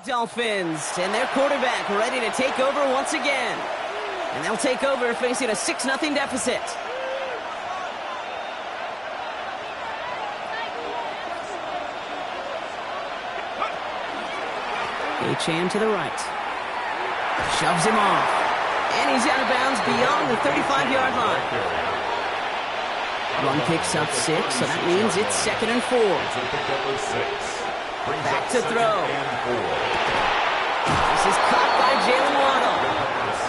Dolphins and their quarterback ready to take over once again. And they'll take over facing a 6-0 deficit. Achane to the right. Shoves him off. And he's out of bounds beyond the 35-yard line. Run picks up 6, so that means it's 2nd and 4. Back to throw. This is caught by Jalen Waddle.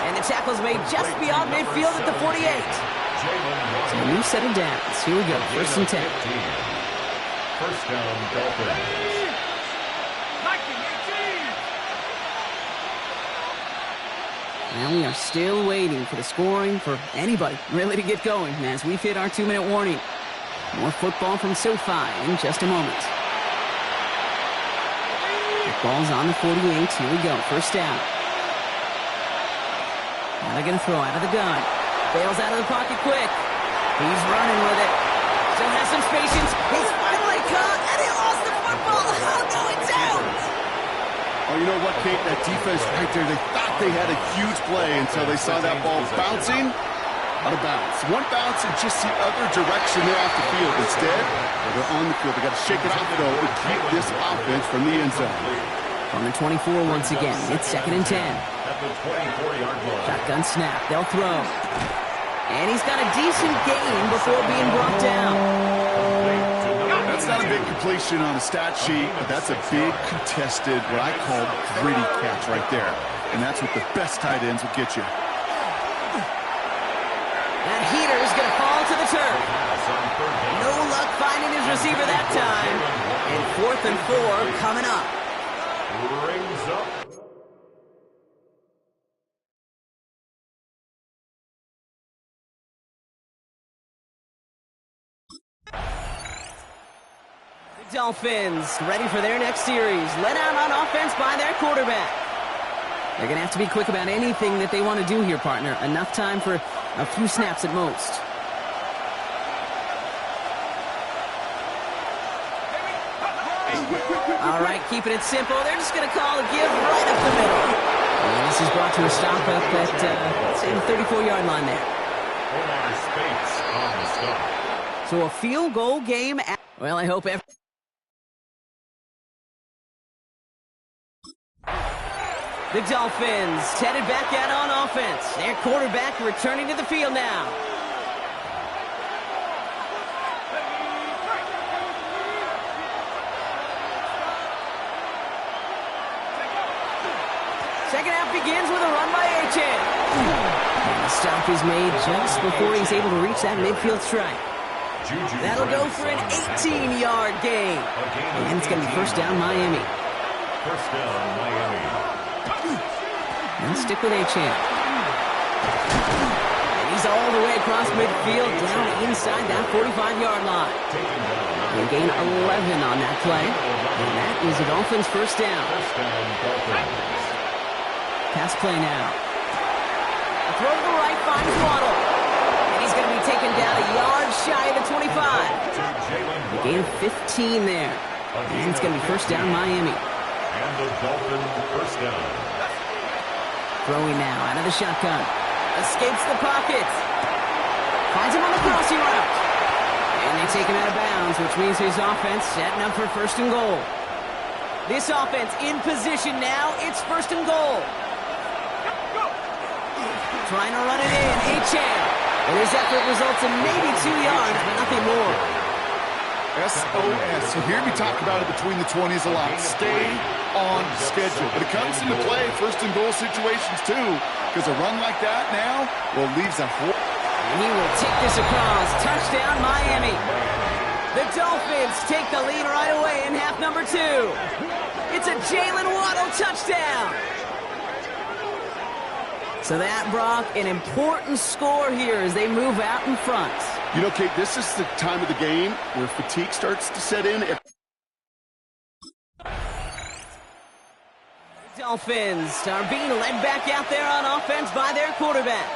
And the tackle's made just beyond midfield at the 48. So a new set of downs. Here we go, 1st and 10. First down, Dolphins. Now we are still waiting for the scoring for anybody really to get going as we've hit our 2-minute warning. More football from SoFi in just a moment. The ball's on the 48. Here we go. 1st down. Now they're going to throw out of the gun. Bails out of the pocket quick. He's running with it. Still has some patience. He's finally caught, and he lost the football. Oh, no, it's out. Oh, you know what, Kate? That defense right there, they thought they had a huge play until they saw that ball bouncing out of bounds. One bounce and just the other direction there off the field. Instead, they're on the field. They got to shake it off, though, to keep this offense from the end zone. On the 24 once again. It's 2nd and 10. At the 24-yard line. Shotgun snap. They'll throw. And he's got a decent gain before being brought down. That's not a big completion on the stat sheet, but that's a big contested, what I call gritty catch right there. And that's what the best tight ends will get you. That heater is going to fall to the turf. No luck finding his receiver that time. And 4th and 4 coming up. Brings up. Dolphins ready for their next series. Let out on offense by their quarterback. They're going to have to be quick about anything that they want to do here, partner. Enough time for a few snaps at most. All right, keeping it simple. They're just going to call a give right up the middle. And this is brought to a stop up at, let's say, the 34-yard line there. Omar Speights on the stop. So a field goal game. Well, I hope the Dolphins headed back out on offense. Their quarterback returning to the field now. Second half begins with a run by Achane. The stop is made just before he's able to reach that midfield strike. That'll go for an 18-yard gain. And it's going to be 1st down, Miami. First down, Miami. And stick with Achane. And he's all the way across midfield, down inside that 45-yard line. They gain 11 on that play. And that is the Dolphins' 1st down. First down, Dolphins. Pass play now. A throw to the right finds Waddle. And he's going to be taken down a yard shy of the 25. They gain 15 there. And it's going to be 1st down, Miami. And the Dolphins' 1st down. Throwing now out of the shotgun. Escapes the pocket. Finds him on the crossing route. And they take him out of bounds, which means his offense setting up for 1st and goal. This offense in position now. It's 1st and goal. Trying to run it in. Achane. And his effort results in maybe 2 yards, but nothing more. SOS. You hear me talk about it between the 20s a lot. Stay on schedule. But it comes into play 1st and goal situations too. Because a run like that now, well, leaves a hole. And he will take this across. Touchdown, Miami. The Dolphins take the lead right away in half number 2. It's a Jalen Waddle touchdown. So that, Brock, an important score here as they move out in front. You know, Kate, this is the time of the game where fatigue starts to set in. Dolphins are being led back out there on offense by their quarterback.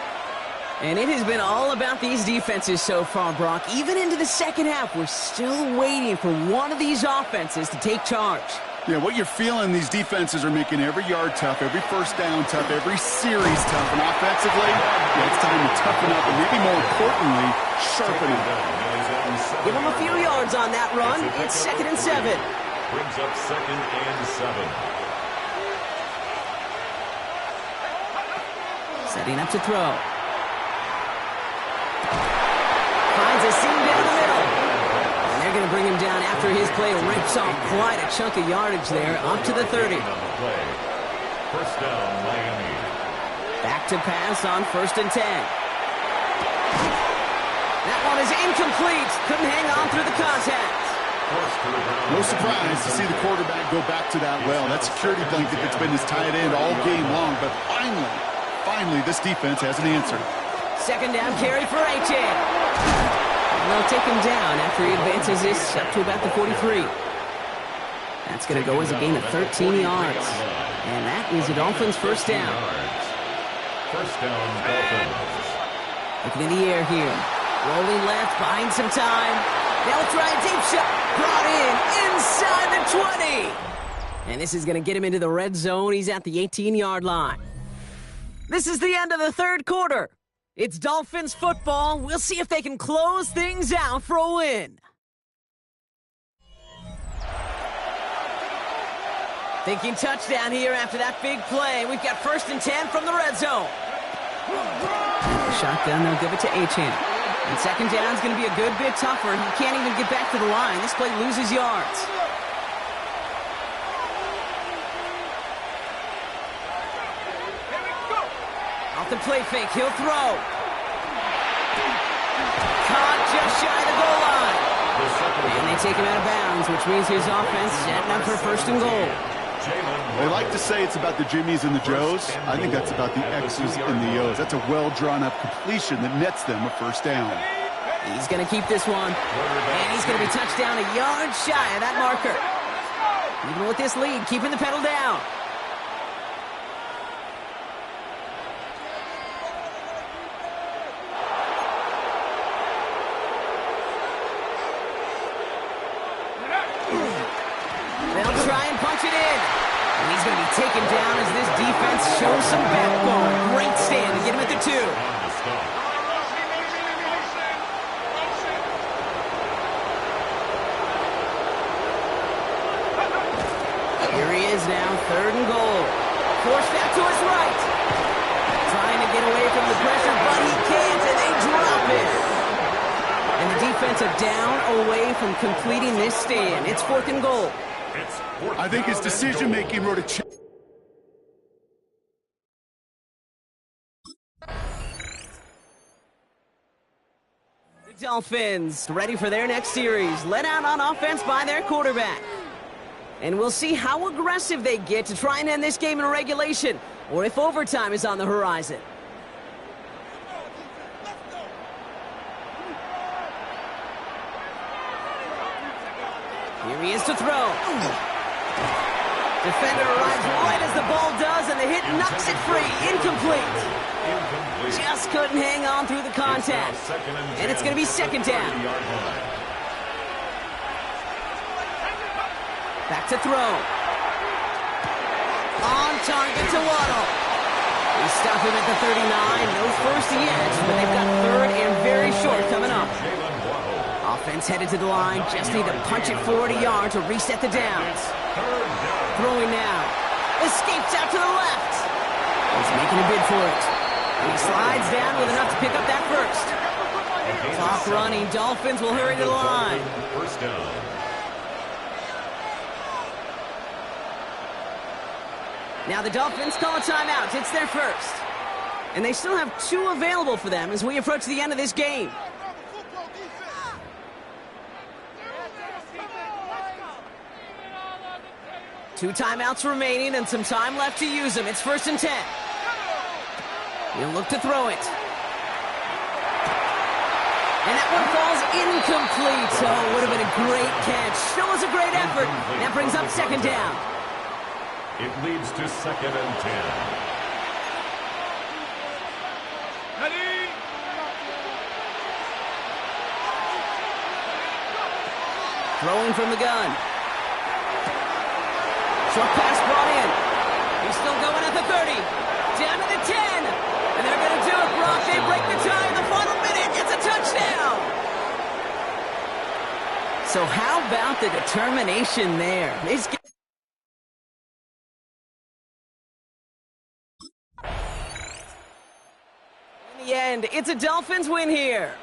And it has been all about these defenses so far, Brock. Even into the second half, we're still waiting for one of these offenses to take charge. Yeah, what you're feeling, these defenses are making every yard tough, every first down tough, every series tough. And offensively, yeah, it's time to toughen up and maybe more importantly, sharpen up. Give them a few yards on that run. It's 2nd and 7. Brings up 2nd and 7. Setting up to throw. Finds a seam down the middle. And they're going to bring him down after his play rips off quite a chunk of yardage there, up to the 30. First down, Miami. Back to pass on 1st and 10. That one is incomplete. Couldn't hang on through the contact. No surprise to see the quarterback go back to that well. That security blanket that's been his tight end all game long. But finally, this defense has an answer. 2nd down carry for Achane. They'll take him down after he advances this up to about the 43. That's going to go as a gain of 13 yards. And that is the Dolphins' first down. First down, Dolphins. Looking in the air here. Rolling left, buying some time. They'll try a deep shot. Brought in inside the 20. And this is going to get him into the red zone. He's at the 18-yard line. This is the end of the 3rd quarter. It's Dolphins football. We'll see if they can close things out for a win. Thinking touchdown here after that big play. We've got 1st and 10 from the red zone. Shotgun, they'll give it to Achane. And 2nd down is going to be a good bit tougher. He can't even get back to the line. This play loses yards. Off the play fake, he'll throw. Caught just shy of the goal line. And they take him out of bounds, which means his offense setting up for 1st and goal. They like to say it's about the Jimmies and the Joes. I think that's about the X's and the O's. That's a well-drawn-up completion that nets them a 1st down. He's going to keep this one. And he's going to be touched down a yard shy of that marker. Even with this lead, keeping the pedal down. They'll try and punch it in. And he's going to be taken down as this defense shows some backbone. Great stand to get him at the 2. Here he is now, 3rd and goal. Forced out to his right. Trying to get away from the pressure, but he can't, and they drop it. And the defense are down away from completing this stand. It's 4th and goal. I think his decision-making wrote a check. The Dolphins ready for their next series. Led out on offense by their quarterback. And we'll see how aggressive they get to try and end this game in regulation, or if overtime is on the horizon. Here he is to throw. Defender arrives right as the ball does, and the hit knocks it free. Incomplete. Just couldn't hang on through the contact. And it's going to be 2nd down. Back to throw. On target to Waddle. They stop him at the 39. No first yet, but they've got 3rd and very short coming up. Offense headed to the line. Just need to punch it 40 yards to reset the downs. Throwing now. Escapes out to the left. He's making a bid for it. And he slides down with enough to pick up that 1st. Clock running. Dolphins will hurry to the line. First down. Now the Dolphins call a timeout. It's their 1st. And they still have 2 available for them as we approach the end of this game. Two timeouts remaining and some time left to use them. It's 1st and 10. He'll look to throw it. And that one falls incomplete. Oh, would have been a great catch. Still was a great effort. That brings up 2nd down. It leads to 2nd and 10. Throwing from the gun. Short pass brought in. He's still going at the 30. Down to the 10. And they're going to do it, Brock. They break the tie in the final minute. It's a touchdown. So how about the determination there? In the end, it's a Dolphins win here.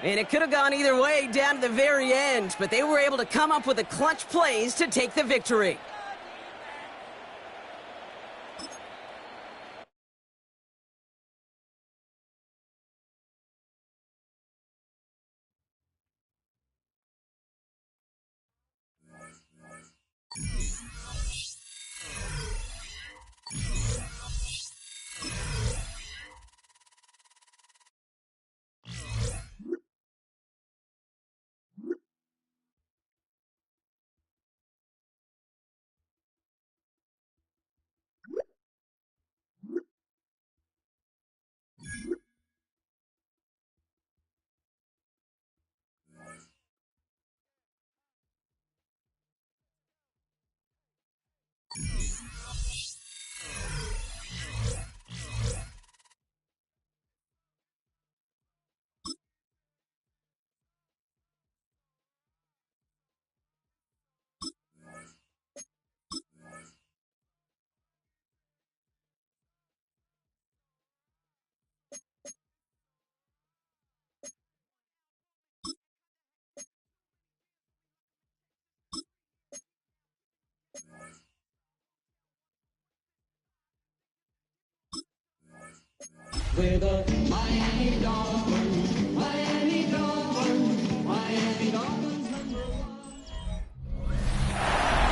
And it could have gone either way down to the very end, but they were able to come up with the clutch plays to take the victory. With the Miami Dolphins, Miami Dolphins, Miami Dolphins #1.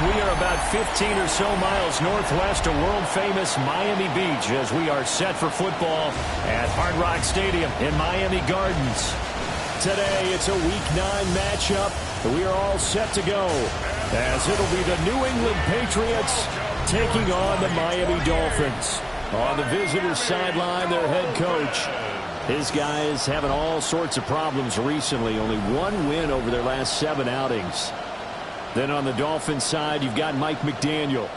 We are about 15 or so miles northwest of world-famous Miami Beach as we are set for football at Hard Rock Stadium in Miami Gardens. Today, it's a Week 9 matchup. We are all set to go as it'll be the New England Patriots taking on the Miami Dolphins. On the visitors' sideline, their head coach. His guys having all sorts of problems recently. Only one win over their last 7 outings. Then on the Dolphins side, you've got Mike McDaniel.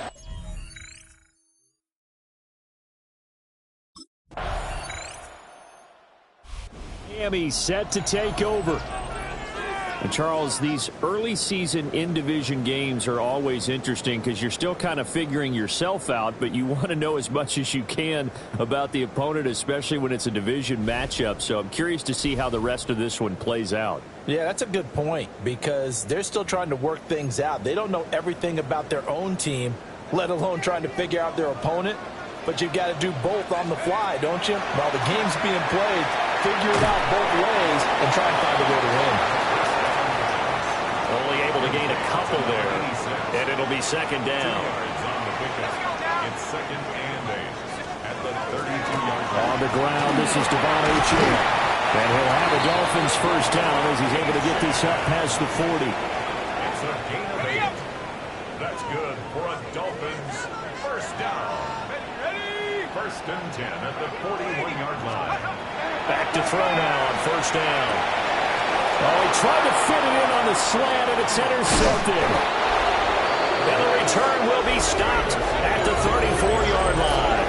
Miami set to take over. And Charles, these early season in-division games are always interesting because you're still kind of figuring yourself out, but you want to know as much as you can about the opponent, especially when it's a division matchup. So I'm curious to see how the rest of this one plays out. Yeah, that's a good point because they're still trying to work things out. They don't know everything about their own team, let alone trying to figure out their opponent. But you've got to do both on the fly, don't you? While the game's being played, figure it out both ways and try and find a way to win. Only able to gain a couple there, and it'll be second down. It's second and 8 at the 32-yard line. On the ground, this is Devon Achane. And he'll have a Dolphins first down as he's able to get this up past the 40. It's a gain of 8. That's good for a Dolphins first down. First and 10 at the 41-yard line. Back to throw now on first down. Oh, he tried to fit it in on the slant, and it's intercepted. And the return will be stopped at the 34-yard line.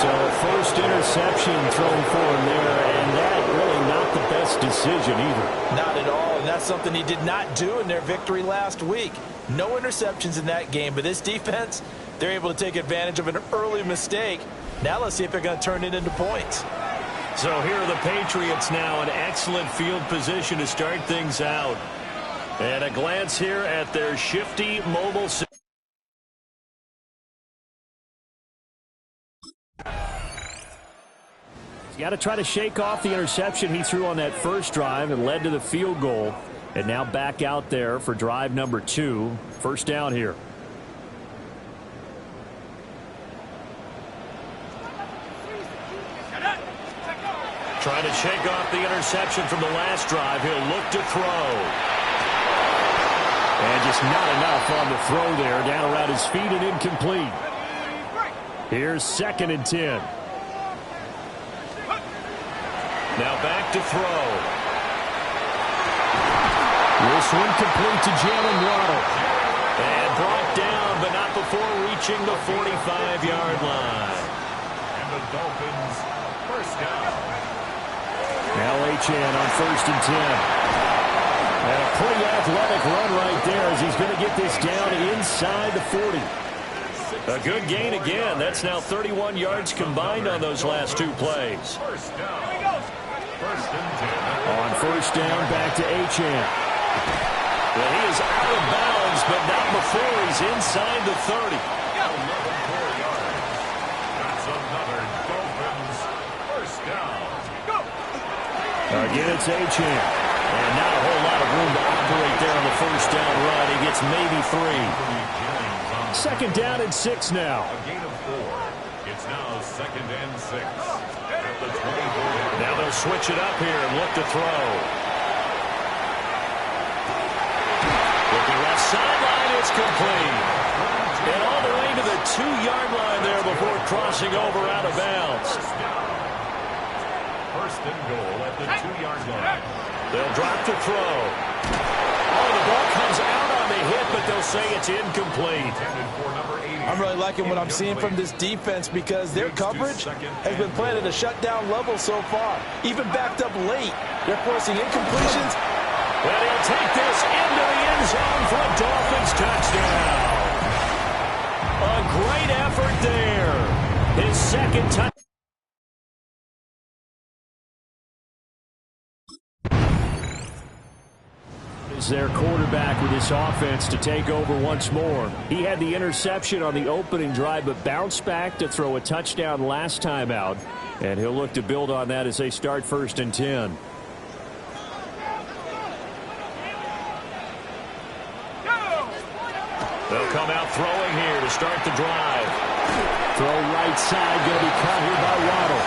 So first interception thrown for him there, and that really not the best decision either. Not at all, and that's something he did not do in their victory last week. No interceptions in that game, but this defense, they're able to take advantage of an early mistake. Now let's see if they're going to turn it into points. So here are the Patriots now in excellent field position to start things out. And a glance here at their shifty mobile system. He's got to try to shake off the interception he threw on that first drive and led to the field goal. And now back out there for drive number 2. First down here. Trying to shake off the interception from the last drive. He'll look to throw. And just not enough on the throw there. Down around his feet and incomplete. Here's second and 10. Now back to throw. This one complete to Jalen Waddle. And brought down approaching the 45-yard line. And the Dolphins, first down. Now Achane on 1st and 10. And a pretty athletic run right there as he's going to get this down inside the 40. A good gain again. That's now 31 yards combined on those last two plays. First down. First and 10. On 1st down, back to Achane. Well, he is out of bounds, but not before he's inside the 30. 11 yards. That's another Dolphins first down. Again, it's Achane. And not a whole lot of room to operate there on the 1st down run. He gets maybe 3. 2nd down and 6 now. A gain of 4. It's now 2nd and 6. At the 24. Now they'll switch it up here and look to throw. Looking left sideline, it's complete. And all the way to the 2-yard line there before crossing over out of bounds. First and goal at the 2-yard line. They'll drop to throw. Oh, the ball comes out on the hit, but they'll say it's incomplete. I'm really liking what I'm seeing from this defense because their coverage has been playing at a shutdown level so far. Even backed up late, they're forcing incompletions. Well, he'll take this into the end zone for a Dolphins touchdown. A great effort there. His 2nd touchdown. Is their quarterback with this offense to take over once more. He had the interception on the opening drive, but bounced back to throw a touchdown last time out. And he'll look to build on that as they start 1st and 10. They'll come out throwing here to start the drive. Throw right side, going to be caught here by Waddle.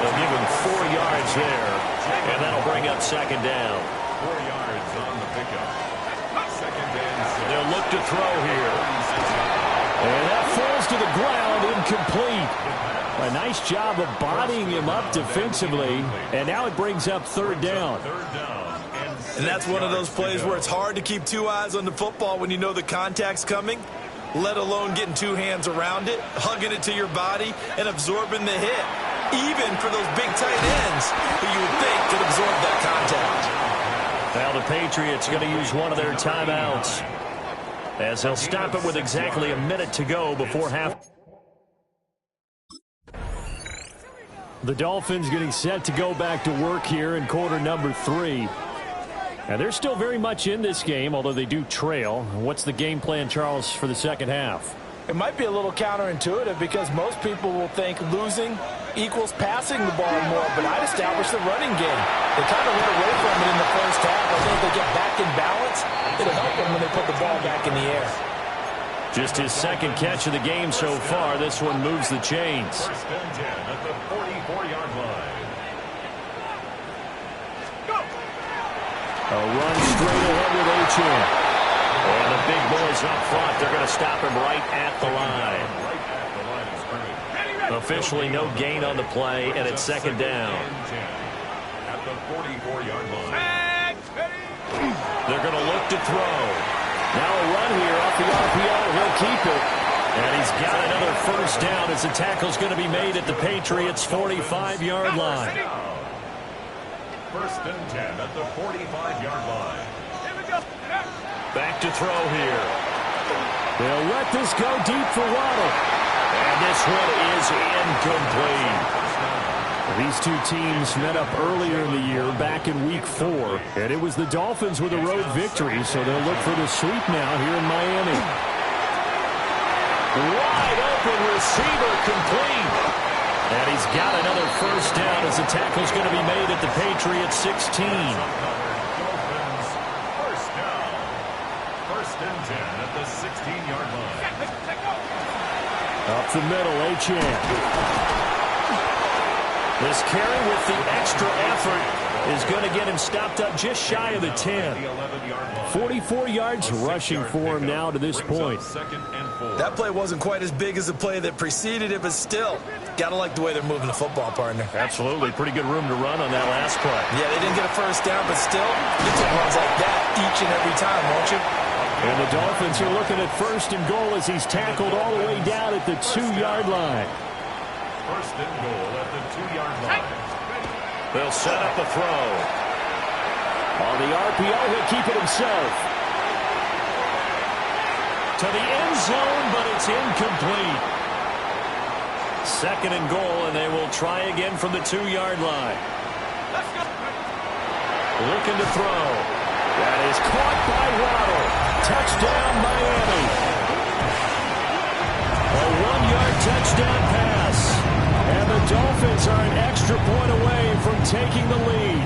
They'll give him 4 yards there, and that'll bring up 2nd down. 4 yards on the pickup. 2nd and 6. They'll look to throw here. And that falls to the ground, incomplete. A nice job of bodying him up defensively, and now it brings up 3rd down. 3rd down. And that's one of those plays where it's hard to keep 2 eyes on the football when you know the contact's coming, let alone getting 2 hands around it, hugging it to your body, and absorbing the hit. Even for those big tight ends who you would think could absorb that contact. Now the Patriots going to use one of their timeouts as they'll stop it with exactly a minute to go before half. The Dolphins getting set to go back to work here in quarter number 3. And they're still very much in this game, although they do trail. What's the game plan, Charles, for the 2nd half? It might be a little counterintuitive because most people will think losing equals passing the ball more, but I'd establish the running game. They kind of went away from it in the 1st half. I think if they get back in balance, it'll help them when they put the ball back in the air. Just his 2nd catch of the game so far. This one moves the chains. 1st and 10 at the 44-yard line. A run straight ahead with Achane. And the big boys up front, they're going to stop him right at the line. Officially no gain on the play, and it's 2nd down. At the 44-yard line. They're going to look to throw. Now a run here off the RPO. He'll keep it. And he's got another 1st down as the tackle's going to be made at the Patriots' 45-yard line. 1st and 10 at the 45-yard line. Back to throw here. They'll let this go deep for Waddle. And this one is incomplete. These two teams met up earlier in the year, back in Week 4. And it was the Dolphins with a road victory, so they'll look for the sweep now here in Miami. Wide open receiver complete. And he's got another 1st down as the tackle's going to be made at the Patriots' 16. Dolphins, 1st down. 1st and 10 at the 16-yard line. Up the middle, Achane. This carry with the extra effort is going to get him stopped up just shy of the 10. 44 yards rushing for him now to this point. That play wasn't quite as big as the play that preceded it, but still, got to like the way they're moving the football, partner. Absolutely. Pretty good room to run on that last play. Yeah, they didn't get a 1st down, but still, you take runs like that each and every time, won't you? And the Dolphins are looking at first and goal as he's tackled all the way down at the 2-yard line. First and goal at the 2-yard line. They'll set up a throw. On the RPO, he'll keep it himself. To the end zone, but it's incomplete. Second and goal, and they will try again from the 2-yard line. Looking to throw. That is caught by Waddle. Touchdown, Miami. A 1-yard touchdown pass. And the Dolphins are an extra point away from taking the lead.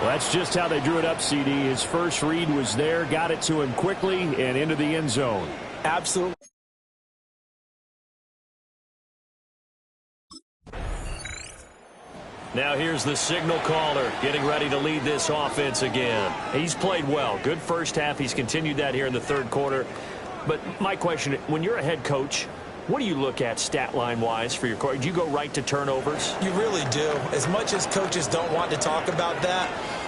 Well, that's just how they drew it up, CD. His first read was there, got it to him quickly, and into the end zone. Absolutely. Now here's the signal caller getting ready to lead this offense again. He's played well. Good first half. He's continued that here in the third quarter. But my question, when you're a head coach, what do you look at stat line-wise for your coach? Do you go right to turnovers? You really do. As much as coaches don't want to talk about that,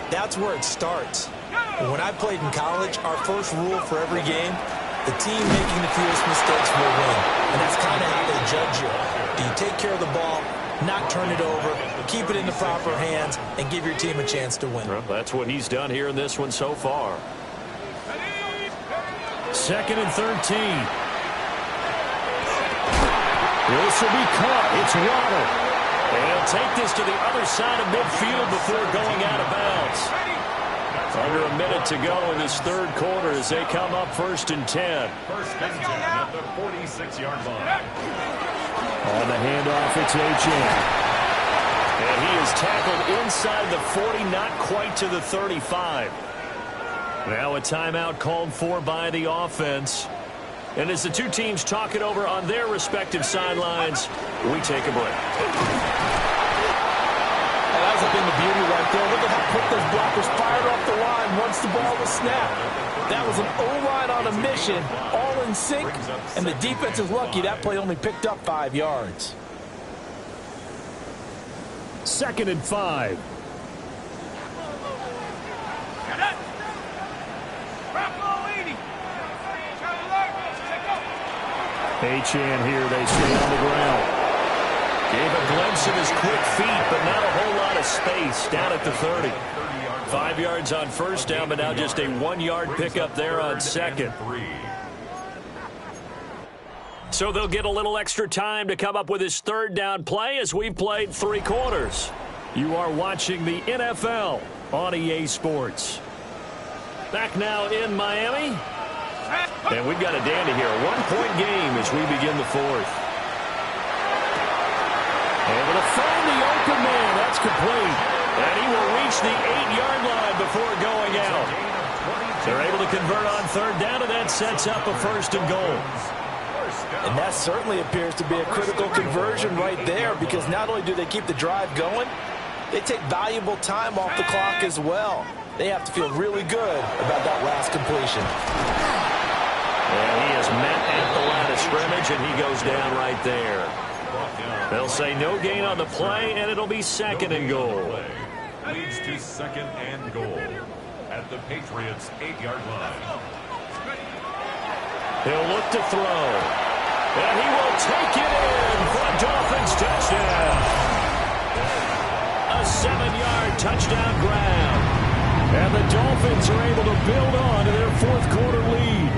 that's where it starts. When I played in college, our first rule for every game, the team making the fewest mistakes will win. And that's kind of how they judge you. Do you take care of the ball, not turn it over, keep it in the proper hands, and give your team a chance to win? Well, that's what he's done here in this one so far. Second and 13. This will be caught. It's Waddle. And he'll take this to the other side of midfield before going out of bounds. Under a minute to go in this third quarter as they come up first and 10. First and 10 at the 46-yard line. On the handoff, it's Achane. And he is tackled inside the 40, not quite to the 35. Now a timeout called for by the offense. And as the two teams talk it over on their respective sidelines, we take a break. And that's a thing of beauty right there. Look at how quick those blockers fired off the line once the ball was snapped. That was an O-line on a mission, all in sync, and the defense is lucky that play only picked up 5 yards. Second and 5. Achane here, they stay on the ground. Gave a glimpse of his quick feet, but not a whole lot of space down at the 30. 5 yards on first down, but now just a 1-yard pickup there on second. So they'll get a little extra time to come up with his third down play as we've played 3 quarters. You are watching the NFL on EA Sports. Back now in Miami. And we've got a dandy here. A 1-point game as we begin the fourth. Able to find the open man. That's complete. And he will reach the 8-yard line before going out. They're able to convert on third down, and that sets up a first and goal. And that certainly appears to be a critical conversion right there, because not only do they keep the drive going, they take valuable time off the clock as well. They have to feel really good about that last completion. And he is met at the line of scrimmage, and he goes down right there. They'll say no gain on the play, and it'll be second and goal. Leads to second and goal at the Patriots' 8-yard line. He'll look to throw. And he will take it in for a Dolphins touchdown. A 7-yard touchdown grab. And the Dolphins are able to build on to their fourth quarter lead.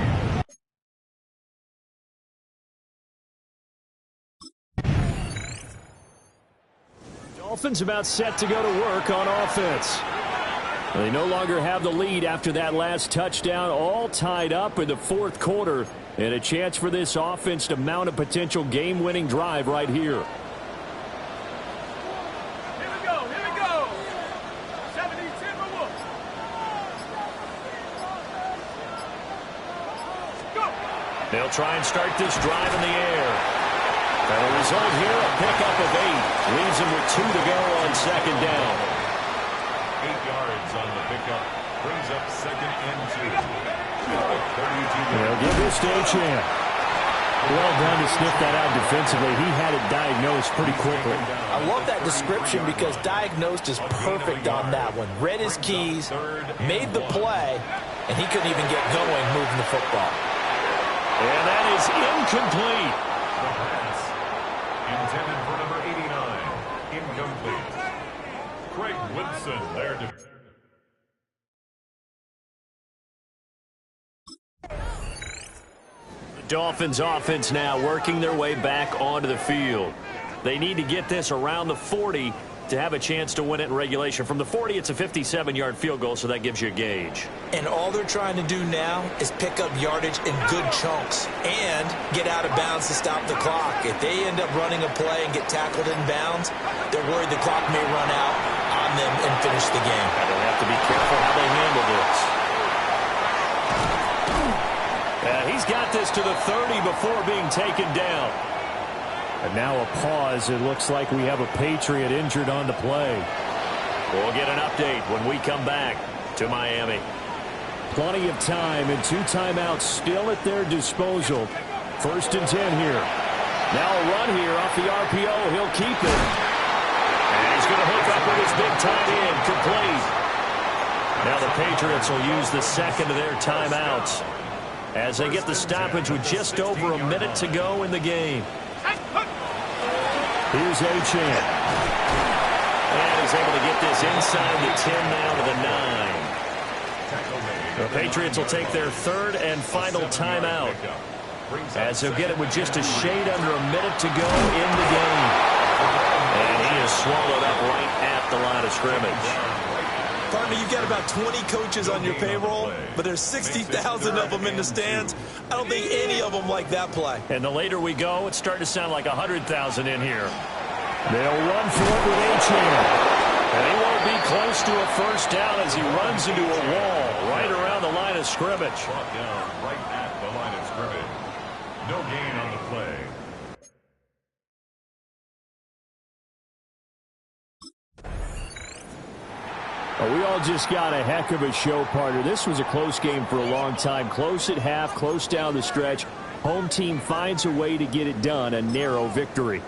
Dolphins about set to go to work on offense. They no longer have the lead after that last touchdown, all tied up in the fourth quarter, and a chance for this offense to mount a potential game-winning drive right here. Here we go. 70 Timberwolves. Go. They'll try and start this drive in the air. And the result here, a pickup of 8. Leaves him with 2 to go on second down. 8 yards on the pickup. Brings up 2nd and 2. They'll give this to Achane. Well done to sniff that out defensively. He had it diagnosed pretty quickly. I love that description because diagnosed is perfect on that one. Read his keys, made the play, and he couldn't even get going moving the football. And that is incomplete. The pass intended for number 89. Incomplete. Craig Woodson there to... Dolphins offense now working their way back onto the field. They need to get this around the 40 to have a chance to win it in regulation. From the 40, it's a 57-yard field goal, so that gives you a gauge. And all they're trying to do now is pick up yardage in good chunks and get out of bounds to stop the clock. If they end up running a play and get tackled in bounds, they're worried the clock may run out on them and finish the game. And they'll have to be careful how they handle this. He's got this to the 30 before being taken down. And now a pause. It looks like we have a Patriot injured on the play. We'll get an update when we come back to Miami. Plenty of time and 2 timeouts still at their disposal. 1st and 10 here. Now a run here off the RPO. He'll keep it. And he's going to hook up with his big tight end. Complete. Now the Patriots will use the second of their timeouts as they get the stoppage with just over a minute to go in the game. Here's Achane. And he's able to get this inside the 10 now to the 9. The Patriots will take their 3rd and final timeout as they'll get it with just a shade under a minute to go in the game. And he is swallowed up right at the line of scrimmage. Partner, you've got about 20 coaches on your payroll, but there's 60,000 of them in the stands. I don't think any of them like that play. And the later we go, it's starting to sound like 100,000 in here. They'll run for it with Achane. And he won't be close to a first down as he runs into a wall right around the line of scrimmage. Brought down right at the line of scrimmage. No gain on the play. Well, we all just got a heck of a show, partner. This was a close game for a long time. Close at half, close down the stretch. Home team finds a way to get it done, a narrow victory.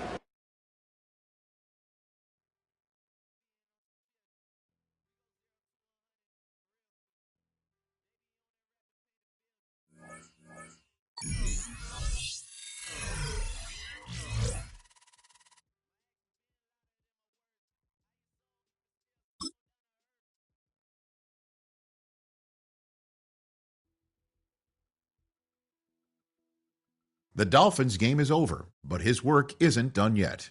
The Dolphins' game is over, but his work isn't done yet.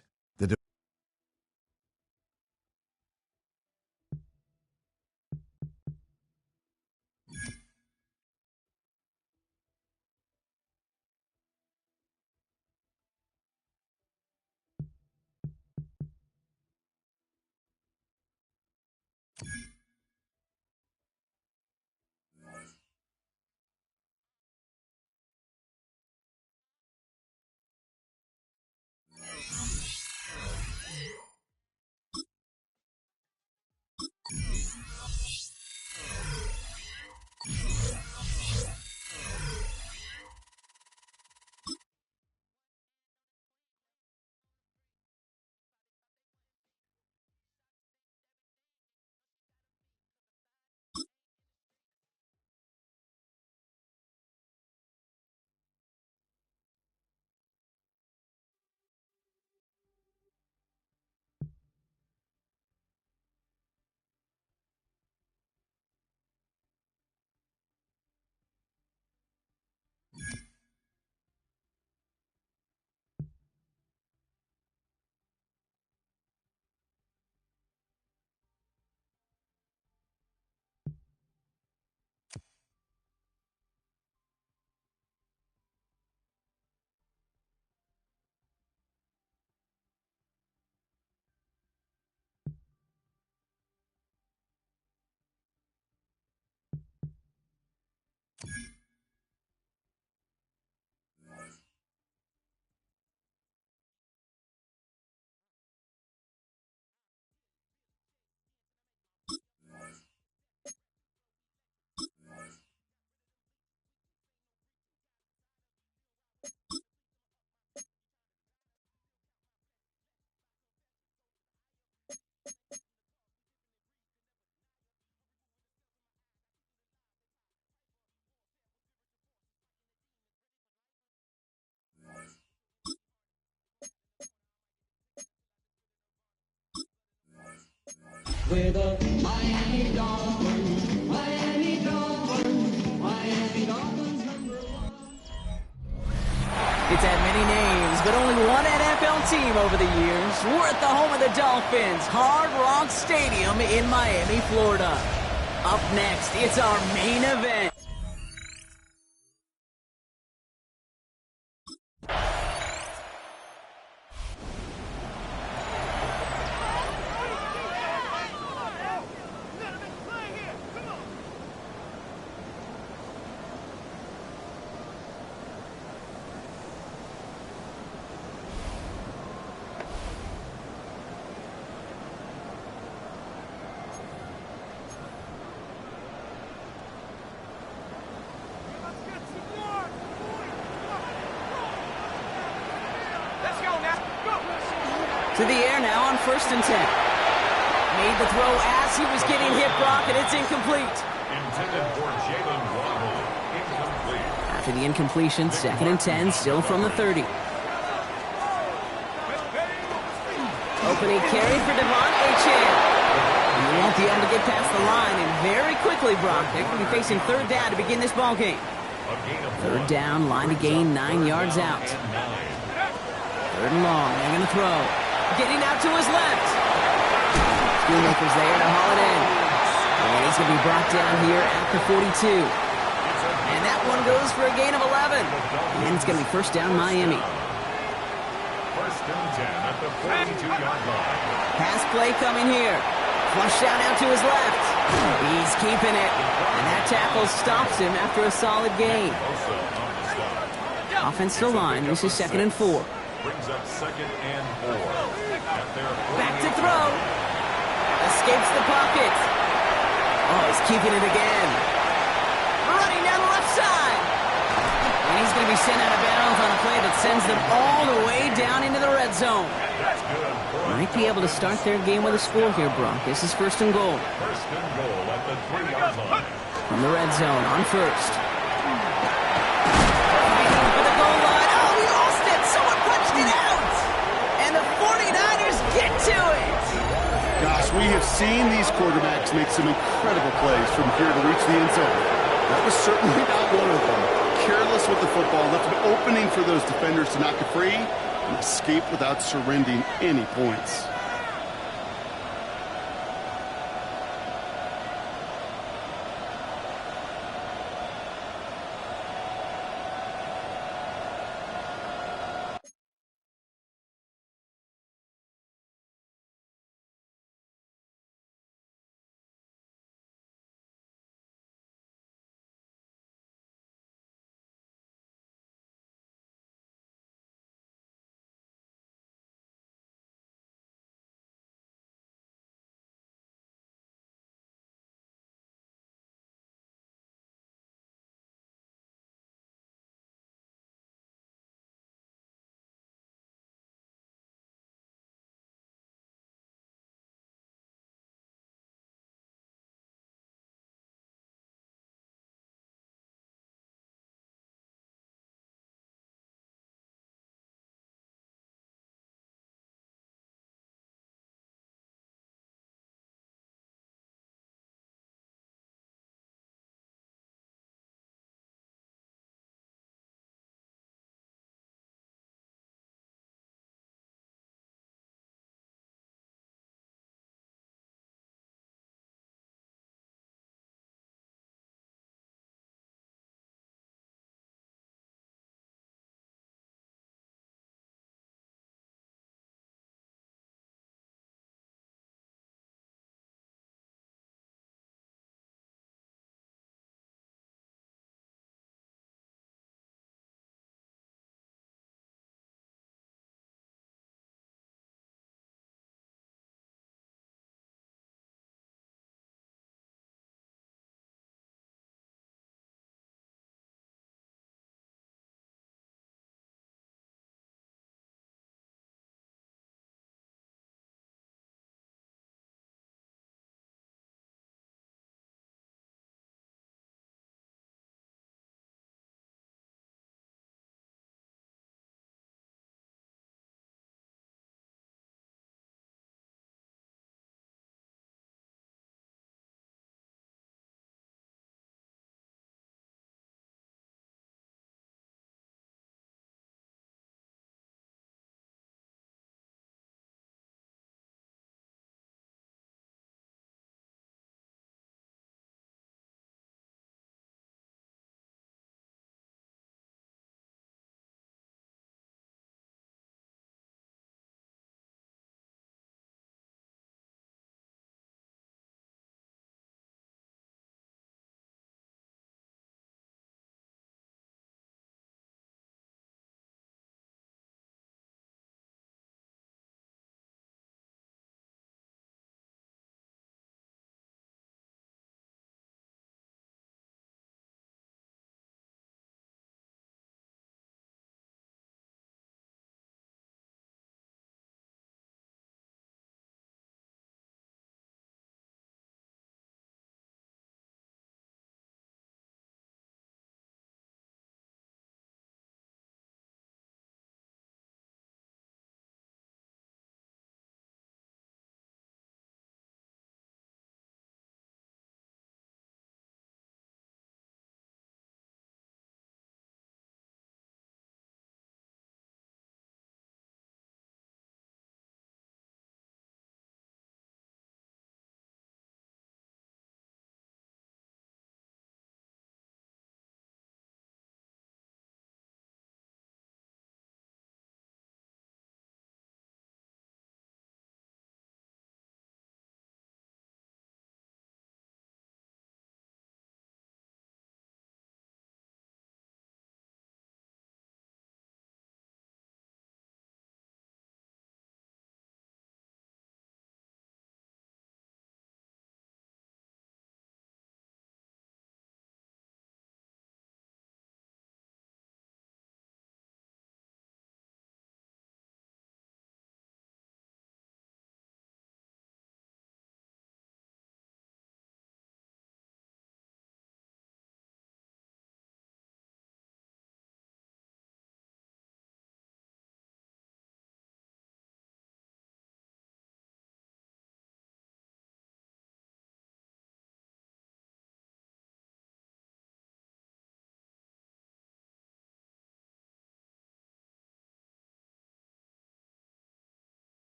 We're the Miami Dolphins, Miami Dolphins, Miami Dolphins #1. It's had many names, but only one NFL team over the years. We're at the home of the Dolphins, Hard Rock Stadium in Miami, Florida. Up next, it's our main event. To the air now on 1st and 10. Made the throw as he was getting hit, Brock, and it's incomplete. Intended for Jalen Waddle. Incomplete. After the incompletion, 2nd and 10, still from the 30. Opening carry for Devontae Chan. He won't be able to get past the line, and very quickly, Brock, they're going to be facing 3rd down to begin this ball game. 3rd down, line to gain 9 yards out. 3rd and long, they're going to throw. Getting out to his left. Schoonmaker's there to haul it in. And he's going to be brought down here at the 42. And that one goes for a gain of 11. And it's going to be 1st down Miami. 1st and 10 at the 42-yard line. Pass play coming here. Flushed out to his left. He's keeping it. And that tackle stops him after a solid gain. Also on the stop. Offensive line, this is 2nd and 4. Brings up 2nd and 4. At their Back to throw. Escapes the pocket. Oh, he's keeping it again. Running down the left side. And he's going to be sent out of bounds on a play that sends them all the way down into the red zone. That's good. Might be able to start their game with a score here, Brock. This is 1st and goal. 1st and goal at the 3-yard line. From the red zone on 1st. For the goal line. Oh, we lost it. Someone punched it out. And the 49ers get to it. Gosh, we have seen these quarterbacks make some incredible plays from here to reach the end zone. That was certainly not one of them. Careless with the football, left an opening for those defenders to knock it free and escape without surrendering any points.